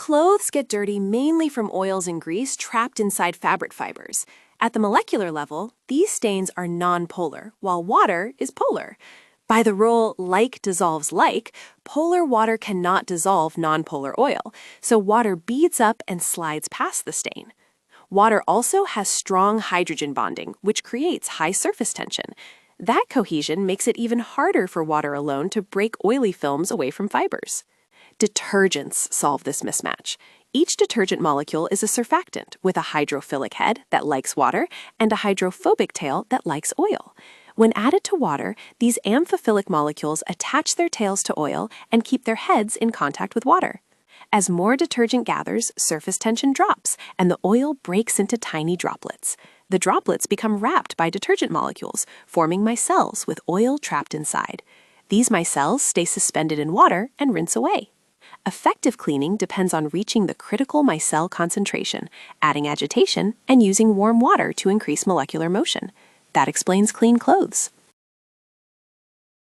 Clothes get dirty mainly from oils and grease trapped inside fabric fibers. At the molecular level, these stains are nonpolar, while water is polar. By the rule like dissolves like, polar water cannot dissolve nonpolar oil, so water beads up and slides past the stain. Water also has strong hydrogen bonding, which creates high surface tension. That cohesion makes it even harder for water alone to break oily films away from fibers. Detergents solve this mismatch. Each detergent molecule is a surfactant with a hydrophilic head that likes water and a hydrophobic tail that likes oil. When added to water, these amphiphilic molecules attach their tails to oil and keep their heads in contact with water. As more detergent gathers, surface tension drops, and the oil breaks into tiny droplets. The droplets become wrapped by detergent molecules, forming micelles with oil trapped inside. These micelles stay suspended in water and rinse away. Effective cleaning depends on reaching the critical micelle concentration, adding agitation, and using warm water to increase molecular motion. That explains clean clothes.